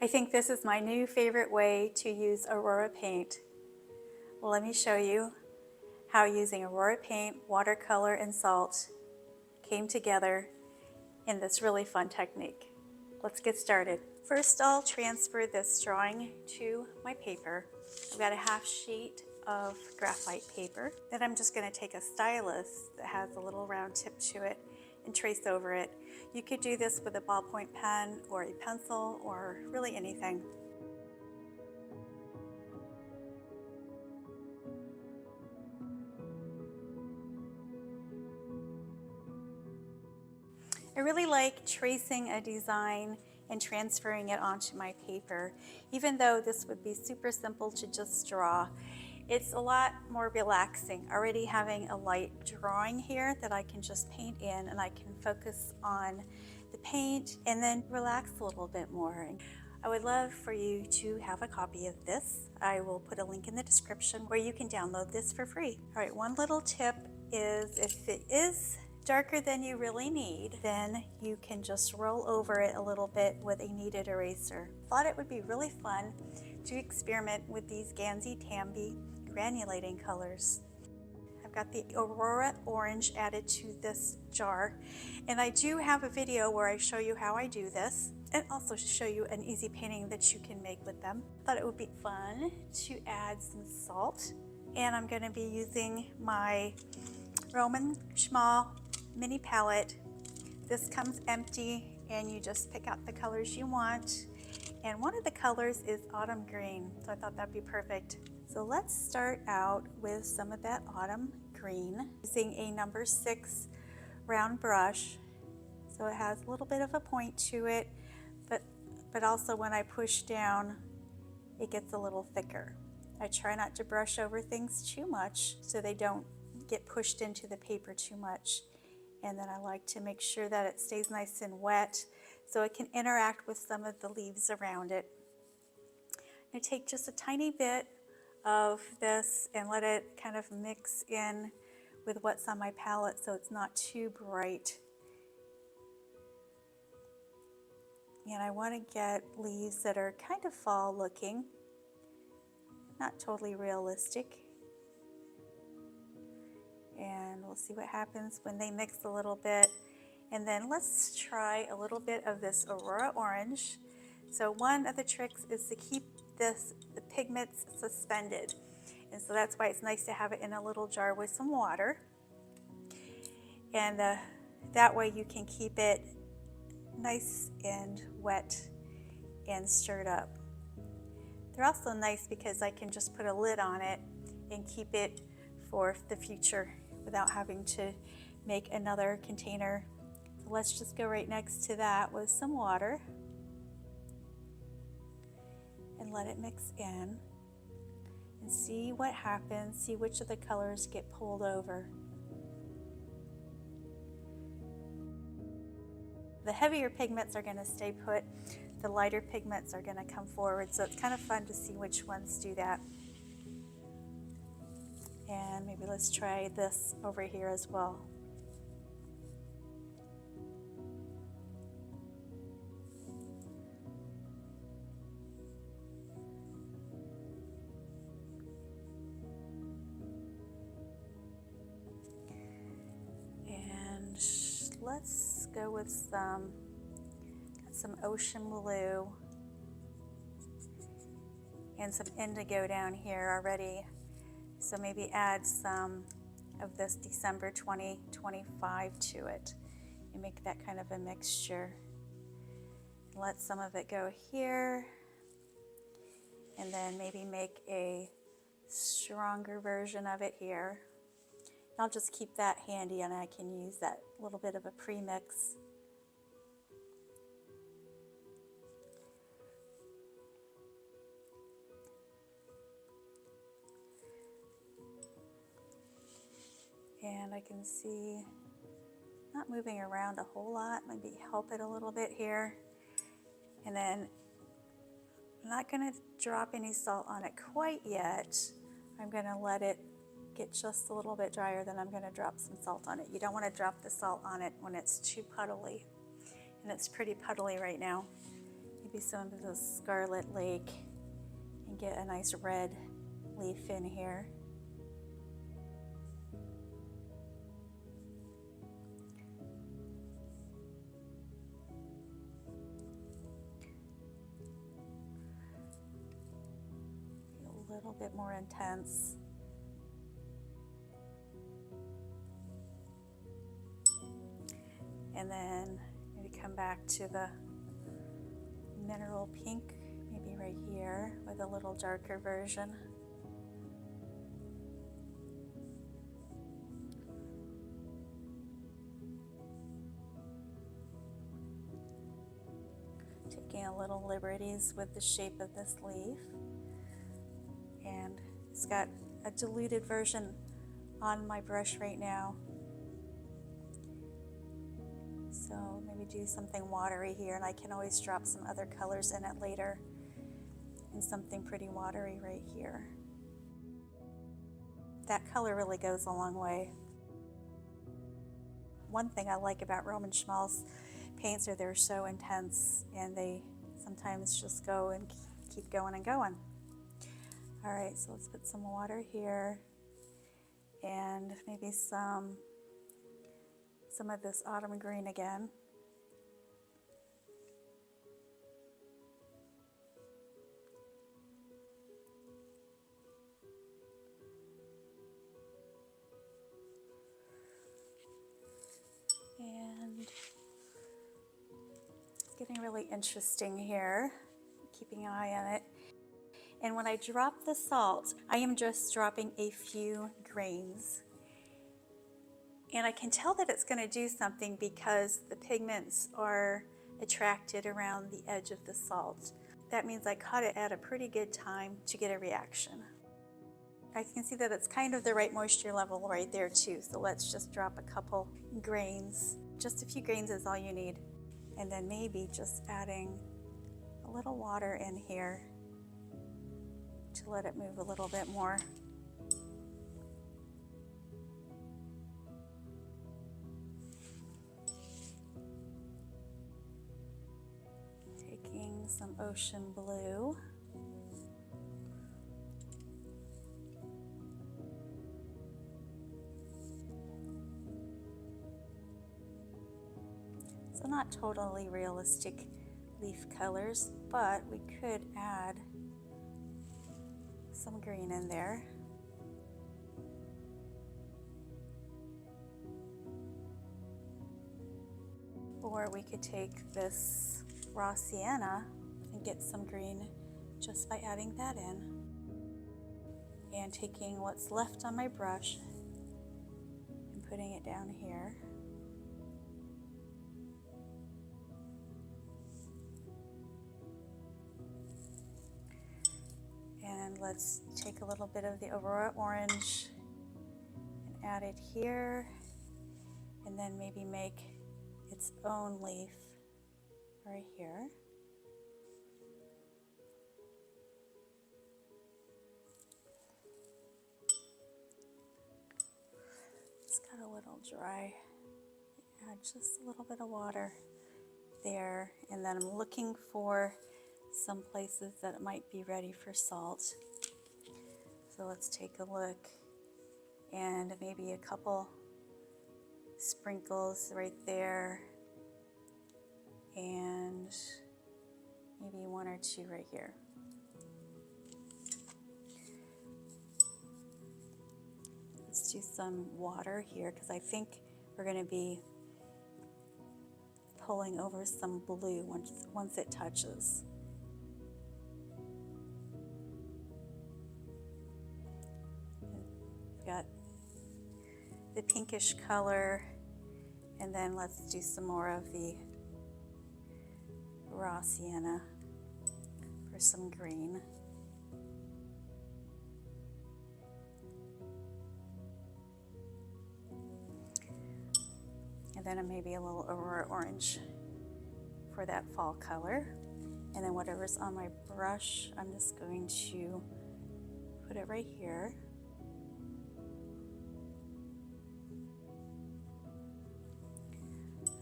I think this is my new favorite way to use Aurora paint. Well, let me show you how using Aurora paint, watercolor, and salt came together in this really fun technique. Let's get started. First, I'll transfer this drawing to my paper. I've got a half sheet of graphite paper. Then I'm just going to take a stylus that has a little round tip to it and trace over it. You could do this with a ballpoint pen or a pencil or really anything. I really like tracing a design and transferring it onto my paper. Even though this would be super simple to just draw, it's a lot more relaxing already having a light drawing here that I can just paint in, and I can focus on the paint and then relax a little bit more. I would love for you to have a copy of this. I will put a link in the description where you can download this for free. All right, one little tip is if it is darker than you really need, then you can just roll over it a little bit with a kneaded eraser. Thought it would be really fun to experiment with these Gansai Tambi Granulating Colors. I've got the Aurora Orange added to this jar, and I do have a video where I show you how I do this and also show you an easy painting that you can make with them. Thought it would be fun to add some salt, and I'm going to be using my Roman Szmal mini palette. This comes empty and you just pick out the colors you want, and one of the colors is autumn green, so I thought that'd be perfect. So let's start out with some of that autumn green using a number 6 round brush. So it has a little bit of a point to it, but also when I push down it gets a little thicker. I try not to brush over things too much so they don't get pushed into the paper too much. And then I like to make sure that it stays nice and wet so it can interact with some of the leaves around it. I take just a tiny bit of this and let it kind of mix in with what's on my palette so it's not too bright. And I want to get leaves that are kind of fall looking, not totally realistic. And we'll see what happens when they mix a little bit. And then let's try a little bit of this Aurora Orange. So one of the tricks is to keep the pigments suspended. And so that's why it's nice to have it in a little jar with some water. And that way you can keep it nice and wet and stirred up. They're also nice because I can just put a lid on it and keep it for the future without having to make another container. So let's just go right next to that with some water and let it mix in and see what happens, see which of the colors get pulled over. The heavier pigments are going to stay put, the lighter pigments are going to come forward, so it's kind of fun to see which ones do that. And maybe let's try this over here as well. And let's go with some ocean blue and some indigo down here already. So maybe add some of this December 2025 to it and make that kind of a mixture. Let some of it go here, and then maybe make a stronger version of it here. I'll just keep that handy and I can use that little bit of a pre-mix. And I can see not moving around a whole lot, maybe help it a little bit here. And then I'm not going to drop any salt on it quite yet. I'm going to let it get just a little bit drier, then I'm going to drop some salt on it. You don't want to drop the salt on it when it's too puddly, and it's pretty puddly right now. maybe some of the Scarlet Lake and get a nice red leaf in here. A little bit more intense. And then maybe come back to the mineral pink, maybe right here with a little darker version. Taking a little liberties with the shape of this leaf. And it's got a diluted version on my brush right now. So maybe do something watery here, and I can always drop some other colors in it later, and something pretty watery right here. That color really goes a long way. One thing I like about Roman Szmal's paints are they're so intense, and they sometimes just go and keep going and going. All right, so let's put some water here, and maybe some of this autumn green again. And it's getting really interesting here, keeping an eye on it. And when I drop the salt, I am just dropping a few grains. And I can tell that it's going to do something because the pigments are attracted around the edge of the salt. That means I caught it at a pretty good time to get a reaction. I can see that it's kind of the right moisture level right there too. So let's just drop a couple grains. Just a few grains is all you need. And then maybe just adding a little water in here to let it move a little bit more. Some ocean blue. So not totally realistic leaf colors, but we could add some green in there. Or we could take this raw sienna and get some green just by adding that in. And taking what's left on my brush and putting it down here. And let's take a little bit of the Aurora orange and add it here, and then maybe make its own leaf right here. It's got a little dry. Add just a little bit of water there, and then I'm looking for some places that it might be ready for salt. So let's take a look, and maybe a couple sprinkles right there, and maybe one or two right here. Let's do some water here because I think we're going to be pulling over some blue once it touches. We've got the pinkish color, and then let's do some more of the raw sienna for some green. And then maybe a little Aurora orange for that fall color. And then whatever's on my brush, I'm just going to put it right here.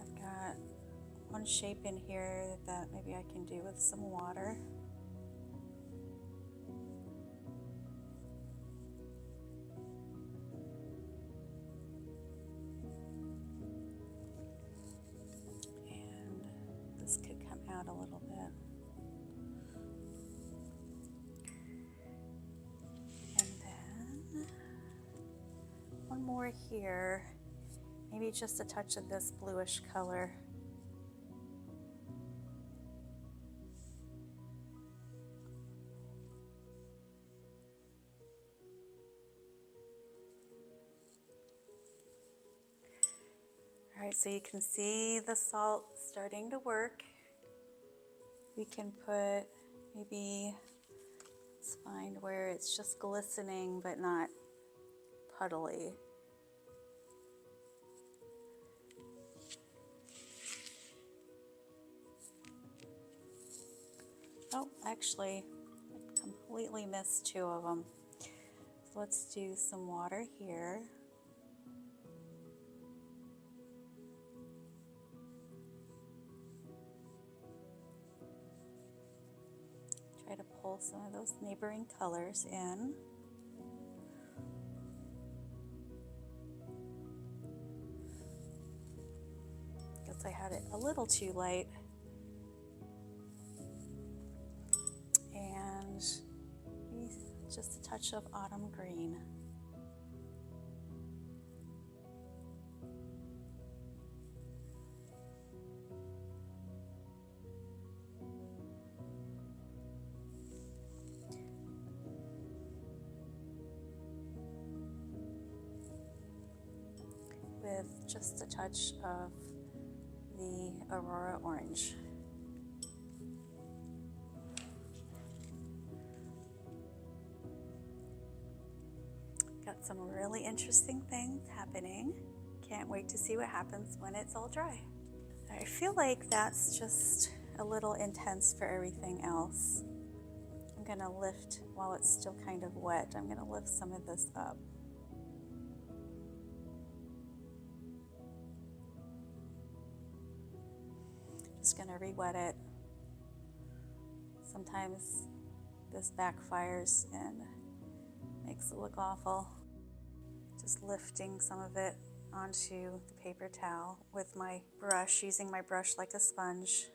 I've got a one shape in here that maybe I can do with some water. And this could come out a little bit. And then one more here. Maybe just a touch of this bluish color. All right, so you can see the salt starting to work. We can put maybe, let's find where it's just glistening but not puddly. Oh, actually, I completely missed two of them. So let's do some water here. Try to pull some of those neighboring colors in. Guess I had it a little too light. And maybe just a touch of autumn green. With just a touch of the Aurora orange. Got some really interesting things happening. Can't wait to see what happens when it's all dry. I feel like that's just a little intense for everything else. I'm gonna lift, while it's still kind of wet, I'm gonna lift some of this up. Just gonna re-wet it. Sometimes this backfires and makes it look awful. Just lifting some of it onto the paper towel with my brush, using my brush like a sponge.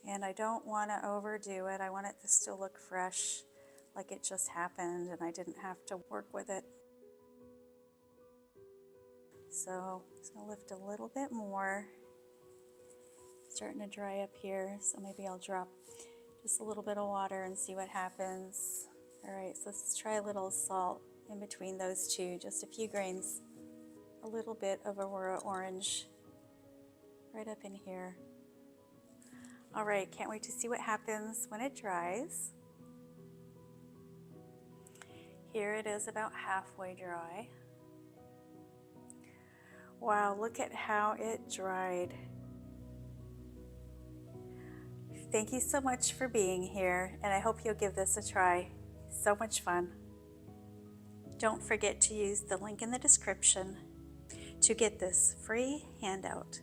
And I don't want to overdo it. I want it to still look fresh, like it just happened and I didn't have to work with it. So I'm just gonna lift a little bit more. Starting to dry up here, so maybe I'll drop just a little bit of water and see what happens. All right, so let's try a little salt in between those two, just a few grains, a little bit of Aurora orange right up in here. All right, can't wait to see what happens when it dries. Here it is about halfway dry. Wow, look at how it dried. Thank you so much for being here, and I hope you'll give this a try. So much fun. Don't forget to use the link in the description to get this free handout.